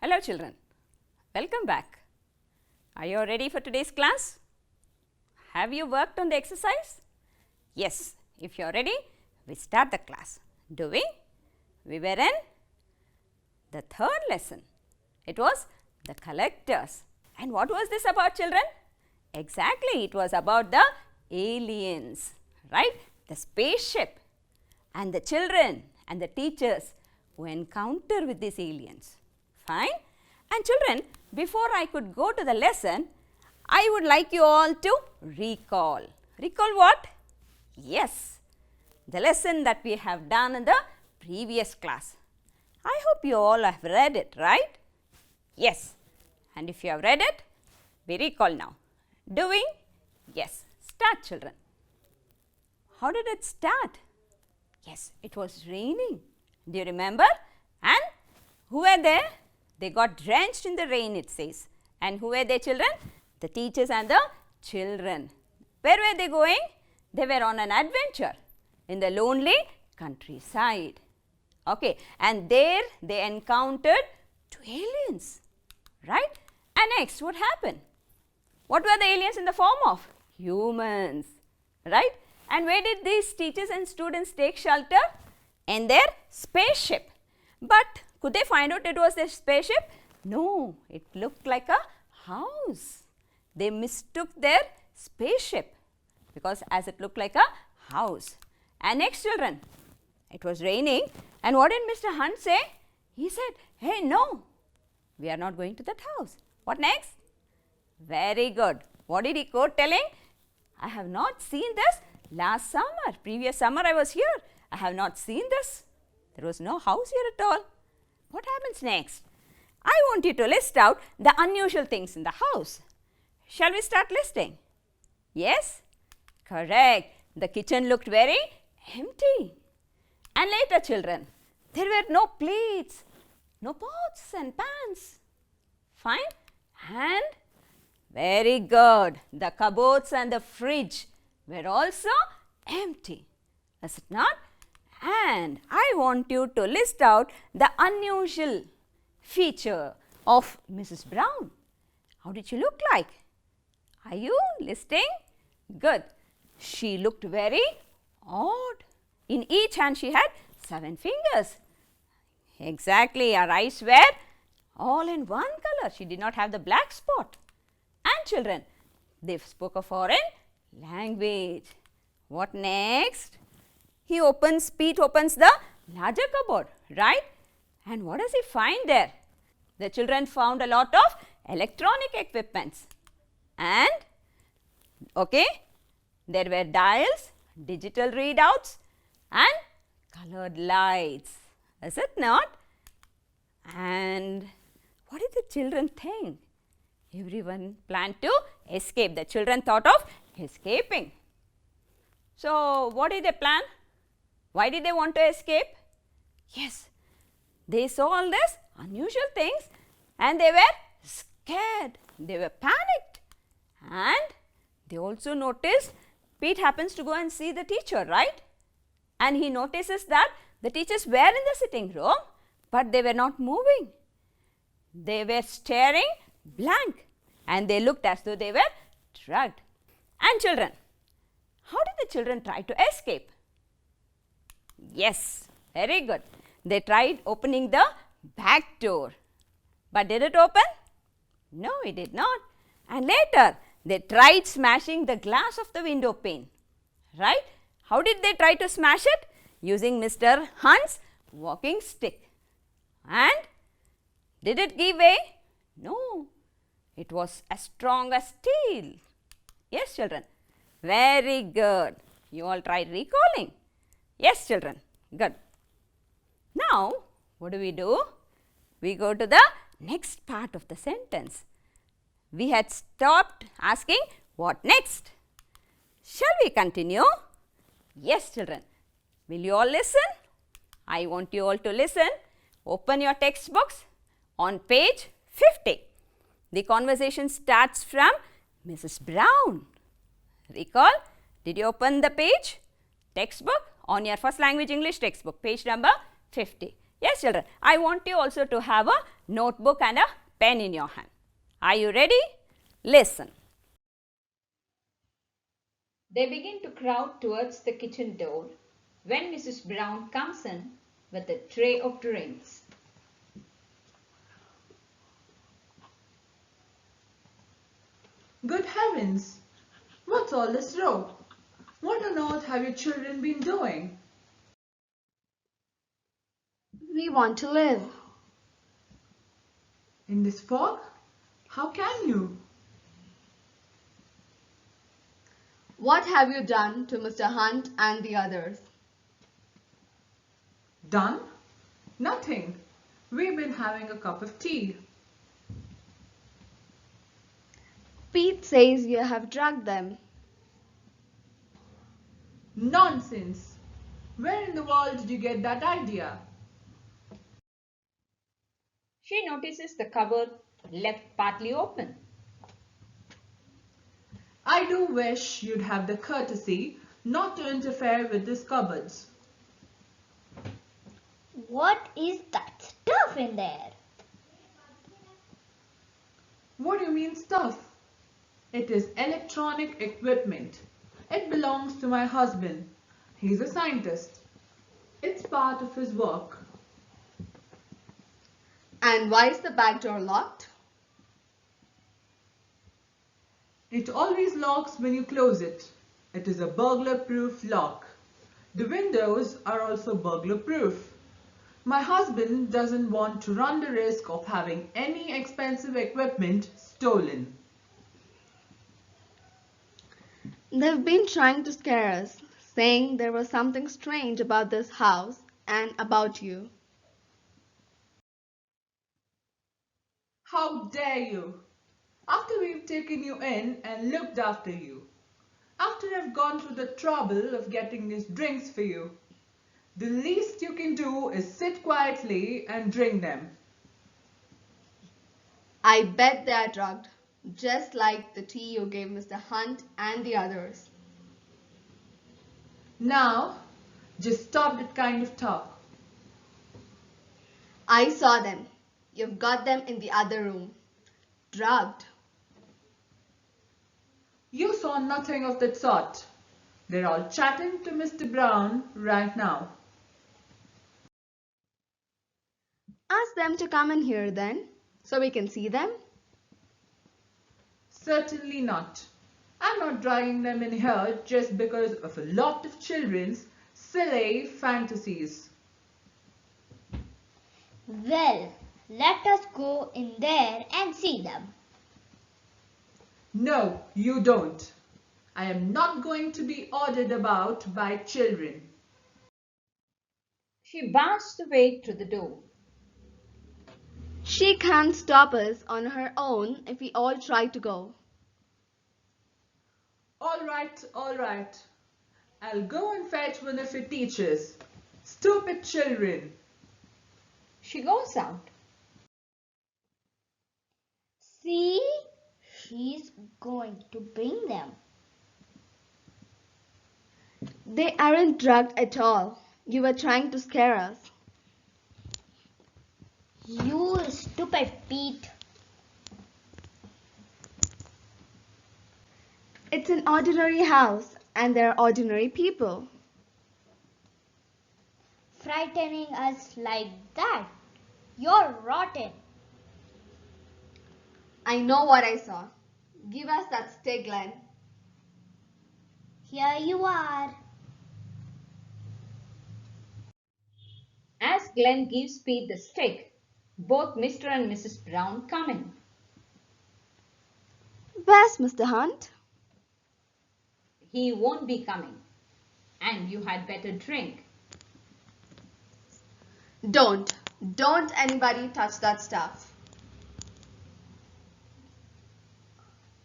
Hello children, welcome back. Are you ready for today's class? Have you worked on the exercise? Yes, if you are ready, we start the class. Do we? We were in the third lesson. It was the collectors. And what was this about, children? Exactly, it was about the aliens, right? The spaceship and the children and the teachers who encounter with these aliens. Fine. And children, before I could go to the lesson, I would like you all to recall. Recall what? Yes, the lesson that we have done in the previous class. I hope you all have read it, right? Yes. And if you have read it, we recall now. Doing? Yes. Start, children. How did it start? Yes, it was raining. Do you remember? And who were there? They got drenched in the rain, it says. And who were they, children? The teachers and the children. Where were they going? They were on an adventure in the lonely countryside. Okay, and there they encountered two aliens, right? And next, what happened? What were the aliens in the form of? Humans, right? And where did these teachers and students take shelter? In their spaceship. But could they find out it was their spaceship? No, it looked like a house. They mistook their spaceship because as it looked like a house. And next, children, it was raining. And what did Mr. Hunt say? He said, hey, no, we are not going to that house. What next? Very good. What did he quote telling? I have not seen this last summer. Previous summer I was here. I have not seen this. There was no house here at all. What happens next? I want you to list out the unusual things in the house. Shall we start listing? Yes? Correct. The kitchen looked very empty. And later, children, there were no plates, no pots and pans. Fine? And very good. The cupboards and the fridge were also empty. Is it not? And I want you to list out the unusual feature of Mrs. Brown. How did she look like? Are you listing? Good. She looked very odd. In each hand she had 7 fingers. Exactly. Her eyes were all in one color. She did not have the black spot. And children, they spoke a foreign language. What next? Pete opens the larger cupboard, right? And what does he find there? The children found a lot of electronic equipments. And, okay, there were dials, digital readouts and colored lights. Is it not? And what did the children think? Everyone planned to escape. The children thought of escaping. So, what did they plan? Why did they want to escape? Yes, they saw all these unusual things and they were scared. They were panicked. And they also noticed Pete happens to go and see the teacher, right? And he notices that the teachers were in the sitting room, but they were not moving. They were staring blank and they looked as though they were drugged. And children, how did the children try to escape? Yes, very good. They tried opening the back door. But did it open? No, it did not. And later, they tried smashing the glass of the window pane. Right? How did they try to smash it? Using Mr. Hunt's walking stick. And did it give way? No, it was as strong as steel. Yes, children. Very good. You all tried recalling. Yes, children. Good. Now, what do? We go to the next part of the sentence. We had stopped asking what next. Shall we continue? Yes, children. Will you all listen? I want you all to listen. Open your textbooks on page 50. The conversation starts from Mrs. Brown. Recall? Did you open the page? Textbook on your first language English textbook, page number 50. Yes, children, I want you also to have a notebook and a pen in your hand. Are you ready? Listen. They begin to crowd towards the kitchen door when Mrs. Brown comes in with a tray of drinks. Good heavens! What's all this row? What on earth have your children been doing? We want to live. In this fog? How can you? What have you done to Mr. Hunt and the others? Done? Nothing. We've been having a cup of tea. Pete says you have drugged them. Nonsense! Where in the world did you get that idea? She notices the cupboard left partly open. I do wish you'd have the courtesy not to interfere with these cupboards. What is that stuff in there? What do you mean stuff? It is electronic equipment. It belongs to my husband. He's a scientist. It's part of his work. And why is the back door locked? It always locks when you close it. It is a burglar-proof lock. The windows are also burglar-proof. My husband doesn't want to run the risk of having any expensive equipment stolen. They've been trying to scare us, saying there was something strange about this house and about you. How dare you? After we've taken you in and looked after you. After I've gone through the trouble of getting these drinks for you. The least you can do is sit quietly and drink them. I bet they are drugged, just like the tea you gave Mr. Hunt and the others. Now, just stop that kind of talk. I saw them. You've got them in the other room. Drugged. You saw nothing of that sort. They're all chatting to Mr. Brown right now. Ask them to come in here then, so we can see them. Certainly not. I'm not dragging them in here just because of a lot of children's silly fantasies. Well, let us go in there and see them. No, you don't. I am not going to be ordered about by children. She bars the way to the door. She can't stop us on her own if we all try to go. All right. I'll go and fetch one of your teachers. Stupid children. She goes out. See? She's going to bring them. They aren't drugged at all. You were trying to scare us. You stupid Pete. It's an ordinary house and there are ordinary people. Frightening us like that. You're rotten. I know what I saw. Give us that stick, Glenn. Here you are. As Glenn gives Pete the stick, both Mr. and Mrs. Brown come in. Where's Mr. Hunt? He won't be coming. And you had better drink. Don't anybody touch that stuff.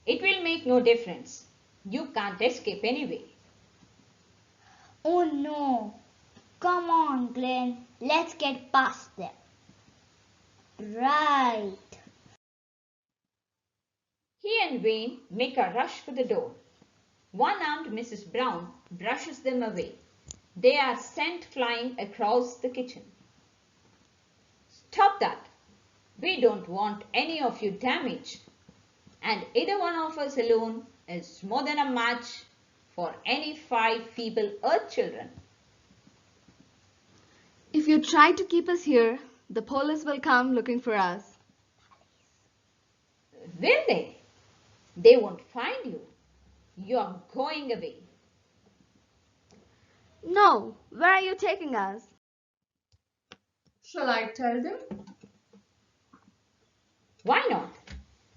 It will make no difference. You can't escape anyway. Oh no. Come on, Glenn. Let's get past them. Right. He and Wayne make a rush for the door. One-armed Mrs. Brown brushes them away. They are sent flying across the kitchen. Stop that! We don't want any of you damaged, and either one of us alone is more than a match for any 5 feeble earth children. If you try to keep us here, the police will come looking for us. Will they? They won't find you. You are going away. No, where are you taking us? Shall I tell them? Why not?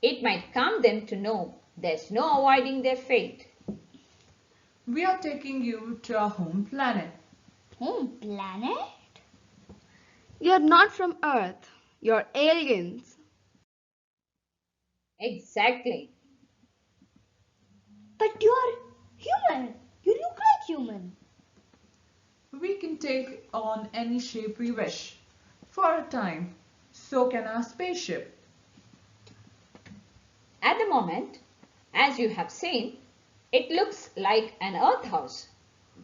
It might calm them to know there's no avoiding their fate. We are taking you to our home planet. Home planet? You're not from Earth. You're aliens. Exactly. But you're human. You look like human. We can take on any shape we wish. For a time. So can our spaceship. At the moment, as you have seen, it looks like an earth house.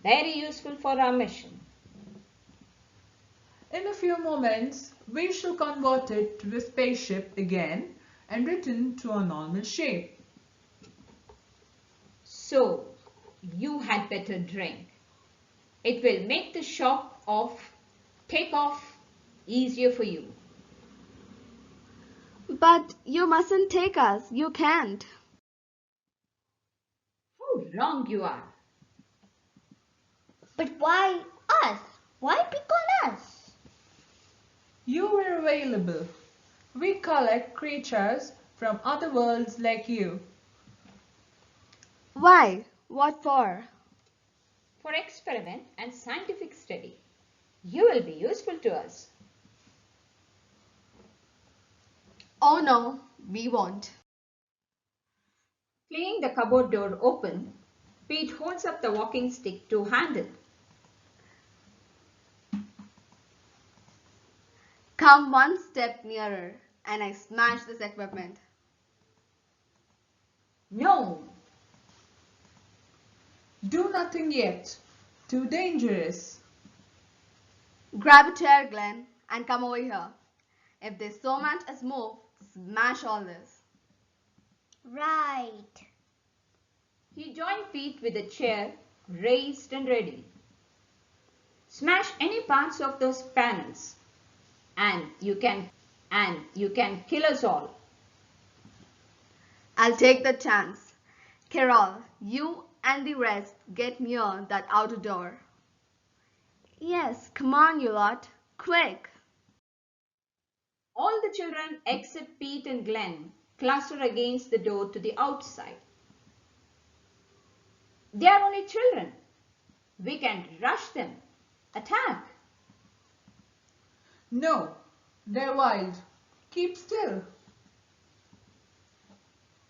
Very useful for our mission. In a few moments, we shall convert it to a spaceship again and return to our normal shape. So, you had better drink. It will make the shock of takeoff easier for you. But you mustn't take us. You can't. How wrong you are. But why us? Why pick on us? You were available. We collect creatures from other worlds like you. Why? What for? For experiment and scientific study. You will be useful to us. Oh no, we won't. Playing the cupboard door open, Pete holds up the walking stick two-handed. Come one step nearer and I smash this equipment. No, Do nothing yet. Too dangerous. Grab a chair, Glenn, and come over here. If they so much as move, smash all this. Right. he joined Pete with a chair raised and ready. Smash any parts of those panels, and you can kill us all. I'll take the chance. Carol, you and the rest get near that outer door. Yes, come on, you lot. Quick. All the children except Pete and Glenn cluster against the door to the outside. They are only children. We can't rush them. Attack. No, they're wild. Keep still.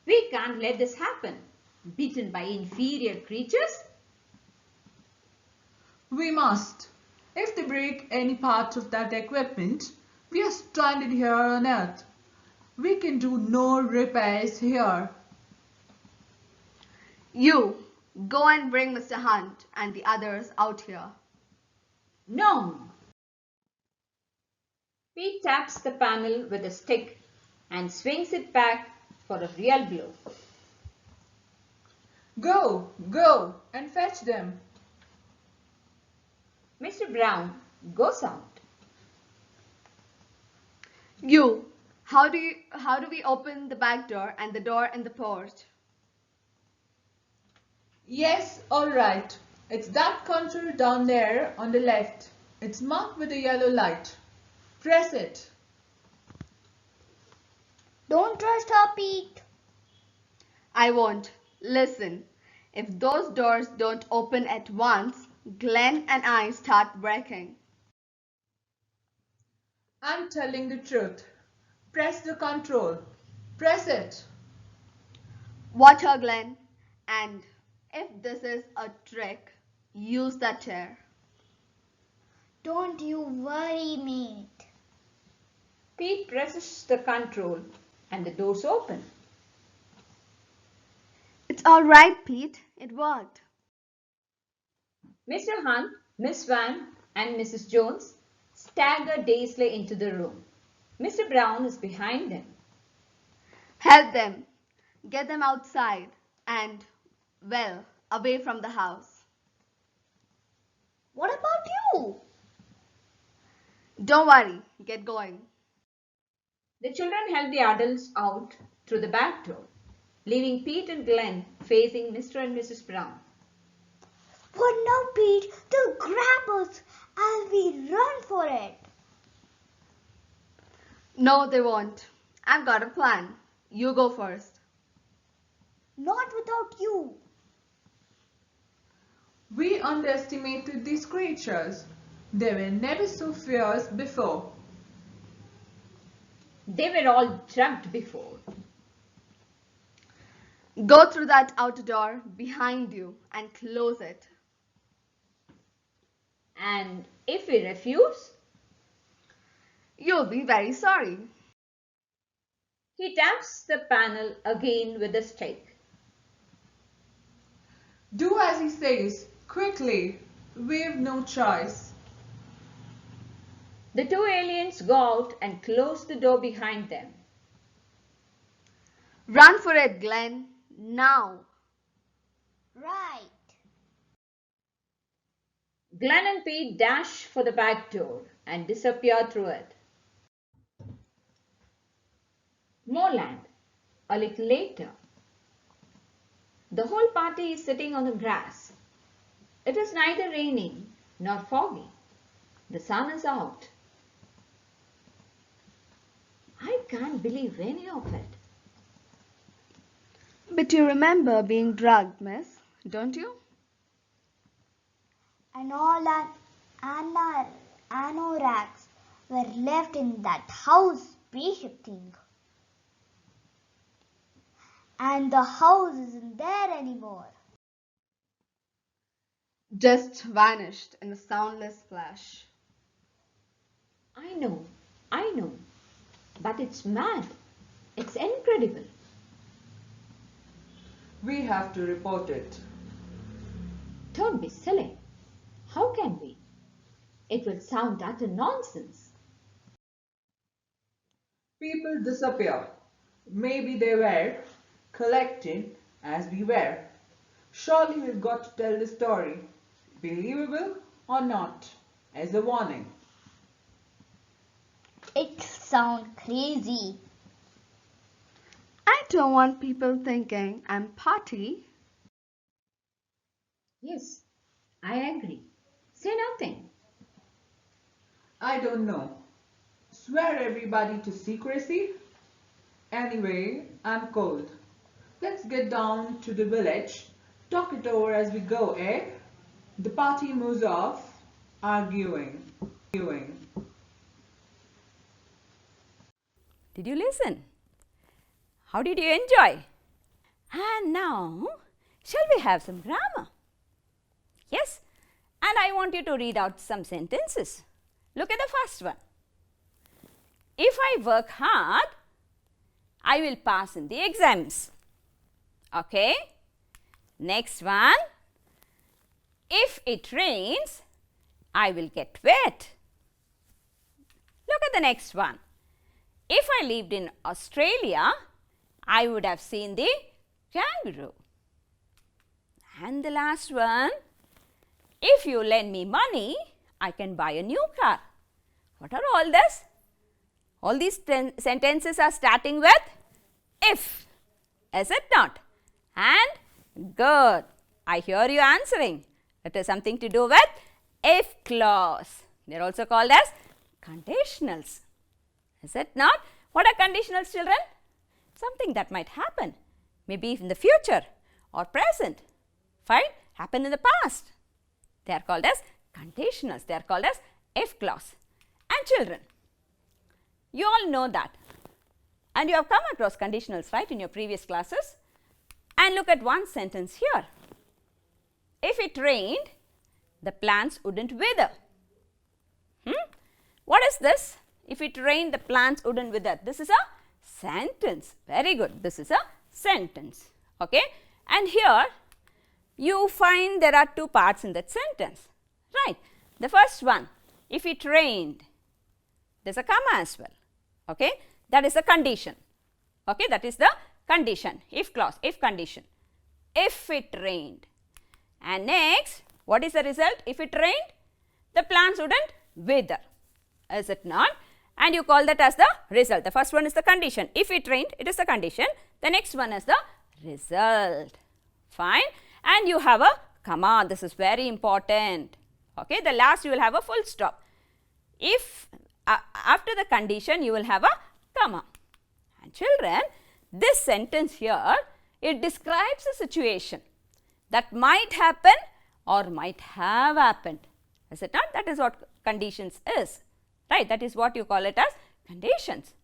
We can't let this happen. Beaten by inferior creatures? We must. If they break any part of that equipment, we are stranded here on Earth. We can do no repairs here. You, go and bring Mr. Hunt and the others out here. No. Pete taps the panel with a stick and swings it back for a real blow. Go, and fetch them. Mr. Brown goes out. You, how do we open the back door and the door in the porch? Yes, all right. It's that control down there on the left. It's marked with a yellow light. Press it. Don't trust her, Pete. I won't. Listen, if those doors don't open at once, Glenn and I start breaking. I'm telling the truth. Press the control. Press it. Watch her, Glenn. And if this is a trick, use that chair. Don't you worry, mate. Pete presses the control and the doors open. It's all right, Pete. It worked. Mr. Hunt, Miss Van, and Mrs. Jones stagger dazedly into the room. Mr. Brown is behind them. Help them. Get them outside and, well, away from the house. What about you? Don't worry, get going. The children help the adults out through the back door, leaving Pete and Glenn facing Mr. and Mrs. Brown. But now, Pete, they'll grab us as we run for it. No, they won't. I've got a plan. You go first. Not without you. We underestimated these creatures. They were never so fierce before. They were all drugged before. Go through that outer door behind you and close it. And if we refuse, You'll be very sorry. he taps the panel again with a stick. Do as he says, quickly. We've no choice. The two aliens go out and close the door behind them. Run for it, Glenn. Now. Right. Glenn and Pete dash for the back door and disappear through it. Moorland, a little later. The whole party is sitting on the grass. It is neither raining nor foggy. The sun is out. I can't believe any of it. But you remember being drugged, miss, don't you? And all our anoraks were left in that house spaceship thing. And the house isn't there anymore. Just vanished in a soundless flash. I know. But it's mad. It's incredible. We have to report it. Don't be silly. How can we? It will sound utter nonsense. People disappear. Maybe they were collected as we were. Surely we've got to tell the story, believable or not, as a warning. It sounds crazy. I don't want people thinking I'm potty. Yes, I agree. Say nothing. I don't know. Swear everybody to secrecy? Anyway, I'm cold. Let's get down to the village. Talk it over as we go, eh? The party moves off, arguing. Did you listen? How did you enjoy? And now, shall we have some grammar? Yes, and I want you to read out some sentences. Look at the first one. If I work hard, I will pass in the exams. Okay. Next one. If it rains, I will get wet. Look at the next one. If I lived in Australia, I would have seen the kangaroo. And the last one. If you lend me money, I can buy a new car. What are all this? All these sentences are starting with if, is it not? And good. I hear you answering. It is something to do with if clause. They are also called as conditionals. Is it not? What are conditionals, children? Something that might happen, maybe in the future or present. Fine? Happen in the past. They are called as conditionals. They are called as if clause. And children, you all know that. And you have come across conditionals, right, in your previous classes. And look at one sentence here. If it rained, the plants wouldn't wither. What is this? If it rained, the plants wouldn't wither. This is a sentence. Very good. This is a sentence. Okay. And here you find there are two parts in that sentence. Right. The first one, if it rained, there's a comma as well. Okay, that is the condition. Okay, that is the condition, if clause, if condition. If it rained. And next, what is the result? If it rained, the plants wouldn't wither. Is it not? And you call that as the result. The first one is the condition. If it rained, it is the condition. The next one is the result. Fine. And you have a comma. This is very important. Okay. The last you will have a full stop. If after the condition you will have a comma. And children, this sentence here, it describes a situation that might happen or might have happened. Is it not? That is what conditions is. Right, that is what you call it as conditions.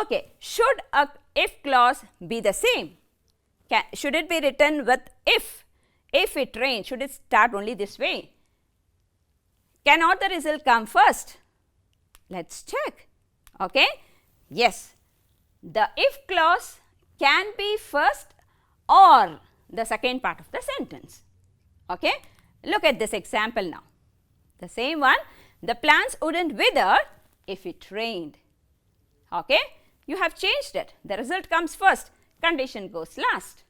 Okay, should a if clause be the same? Should it be written with if? If it rains, should it start only this way? Cannot the result come first? Let's check. Okay, yes, the if clause can be first or the second part of the sentence. Okay, look at this example now. The same one. The plants wouldn't wither if it rained. Okay, you have changed it. The result comes first, condition goes last.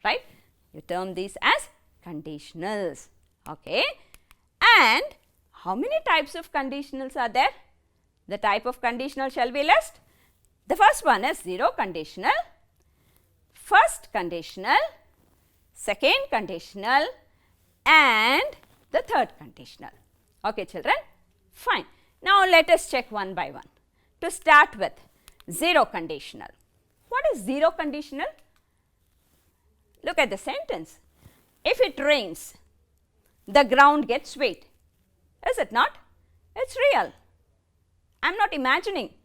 Right, you term these as conditionals. Okay, and how many types of conditionals are there? The type of conditional shall be list. The first one is zero conditional, first conditional, second conditional, and the third conditional. Okay, children. Fine. Now, let us check one by one. To start with, zero conditional. What is zero conditional? Look at the sentence. If it rains, the ground gets wet. Is it not? It's real. I am not imagining.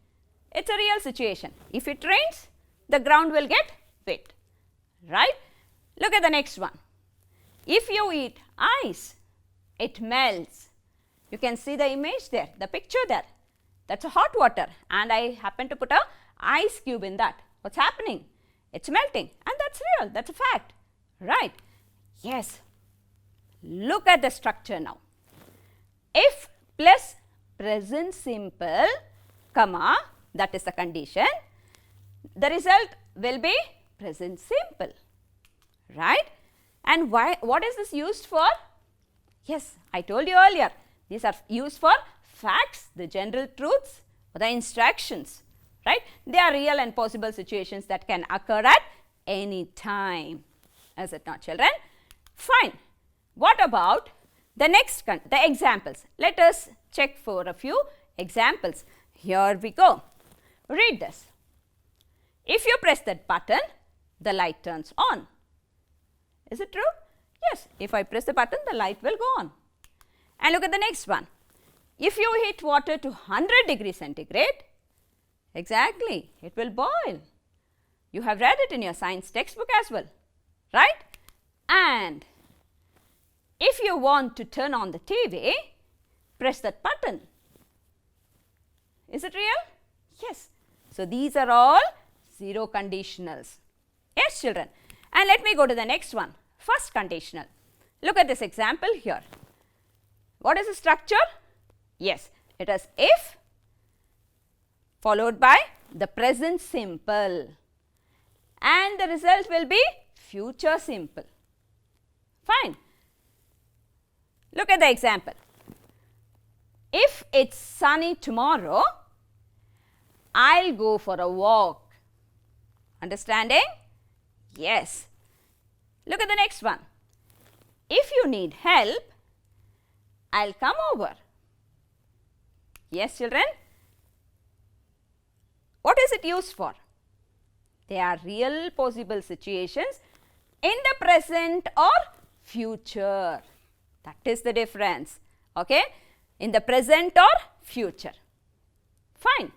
It's a real situation. If it rains, the ground will get wet. Right? Look at the next one. If you eat ice, it melts. You can see the image there, the picture there. That's a hot water and I happen to put a ice cube in that. What's happening? It's melting and that's real, that's a fact. Right? Yes. Look at the structure now. If plus present simple, comma, that is the condition, the result will be present simple. Right? And why? What is this used for? Yes, I told you earlier. These are used for facts, the general truths, or the instructions, right? They are real and possible situations that can occur at any time. Is it not, children? Fine. What about the next, the examples? Let us check for a few examples. Here we go. Read this. If you press that button, the light turns on. Is it true? Yes. If I press the button, the light will go on. And look at the next one. If you heat water to 100 degrees centigrade, exactly, it will boil. You have read it in your science textbook as well, right? And if you want to turn on the TV, press that button. Is it real? Yes. So, these are all zero conditionals. Yes, children. And let me go to the next one, first conditional. Look at this example here. What is the structure? Yes, it is if followed by the present simple and the result will be future simple. Fine. Look at the example. If it's sunny tomorrow, I'll go for a walk. Understanding? Yes. Look at the next one. If you need help, I'll come over. Yes, children? What is it used for? They are real possible situations in the present or future. That is the difference. Okay? In the present or future. Fine.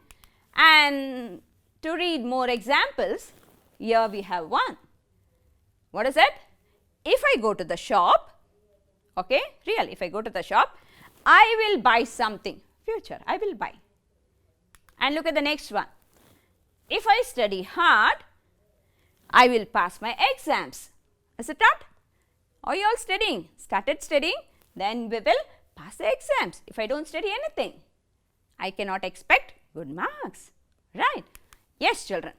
And to read more examples, here we have one. What is it? If I go to the shop, okay, real, if I go to the shop, I will buy something. Future, I will buy. And look at the next one. If I study hard, I will pass my exams. Is it not? Are you all studying? Started studying? Then we will pass the exams. If I don't study anything, I cannot expect good marks. Right? Yes, children.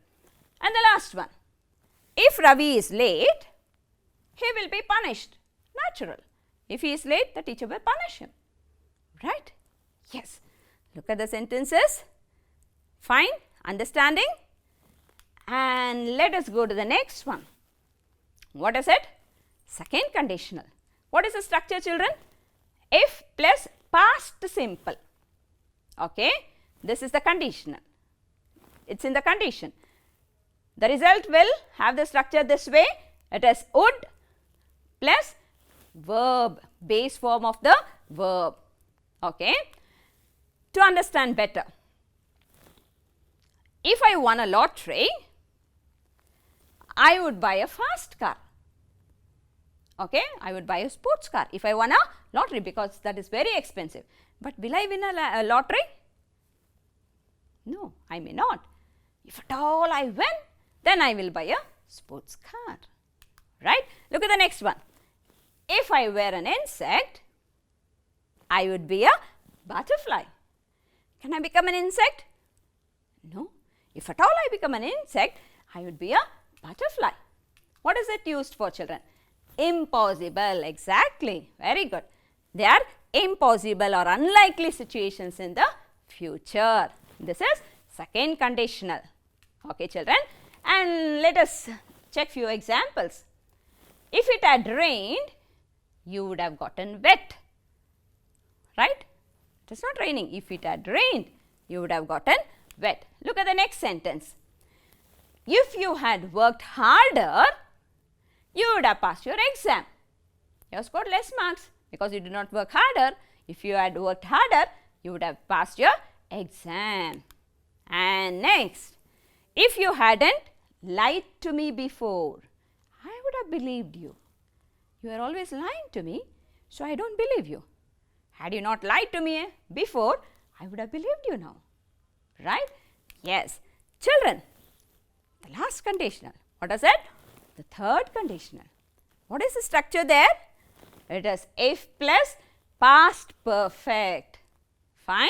And the last one. If Ravi is late, he will be punished. Natural. If he is late, the teacher will punish him. Right? Yes. Look at the sentences. Fine. Understanding? And let us go to the next one. What is it? Second conditional. What is the structure, children? If plus past simple. Okay. This is the conditional. It's in the condition. The result will have the structure this way. It is would plus verb, base form of the verb. Okay. To understand better, if I won a lottery, I would buy a fast car. Okay, I would buy a sports car if I won a lottery, because that is very expensive. But will I win a lottery? No, I may not. If at all I win, then I will buy a sports car. Right? Look at the next one. If I were an insect, I would be a butterfly. Can I become an insect? No. If at all I become an insect, I would be a butterfly. What is it used for, children? Impossible. Exactly. Very good. They are impossible or unlikely situations in the future. This is second conditional. Okay, children. And let us check few examples. If it had rained, you would have gotten wet. Right? It is not raining. If it had rained, you would have gotten wet. Look at the next sentence. If you had worked harder, you would have passed your exam. You have scored less marks because you did not work harder. If you had worked harder, you would have passed your exam. And next, if you hadn't lied to me before, I would have believed you. You are always lying to me, so I don't believe you. Had you not lied to me before, I would have believed you now. Right? Yes. Children, the last conditional. What is it? The third conditional. What is the structure there? It is if plus past perfect. Fine.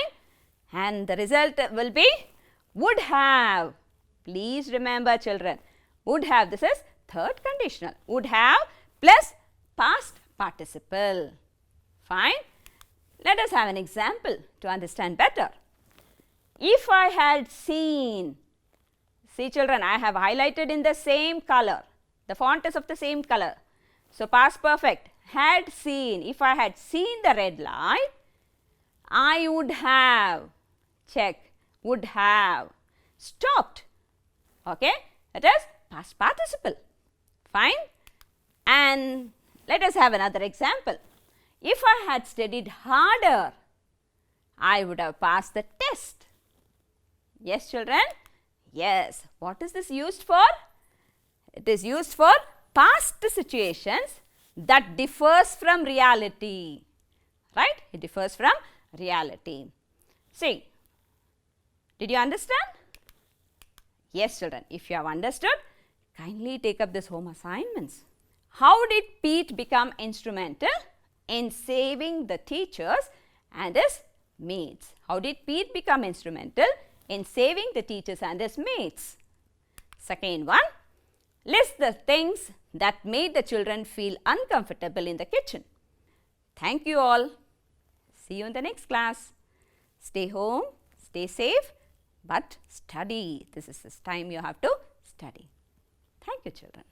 And the result will be would have. Please remember, children. Would have. This is third conditional. Would have plus past participle. Fine. Let us have an example to understand better. If I had seen, see children, I have highlighted in the same color. The font is of the same color. So, past perfect, had seen. If I had seen the red light, I would have, check, would have stopped. Okay, it is past participle. Fine. And let us have another example. If I had studied harder, I would have passed the test. Yes, children? Yes. What is this used for? It is used for past situations that differs from reality. Right? It differs from reality. See, did you understand? Yes, children. If you have understood, kindly take up this home assignments. How did Pete become instrumental in saving the teachers and his mates? How did Pete become instrumental in saving the teachers and his mates? Second one, list the things that made the children feel uncomfortable in the kitchen. Thank you all. See you in the next class. Stay home, stay safe, but study. This is the time you have to study. Thank you, children.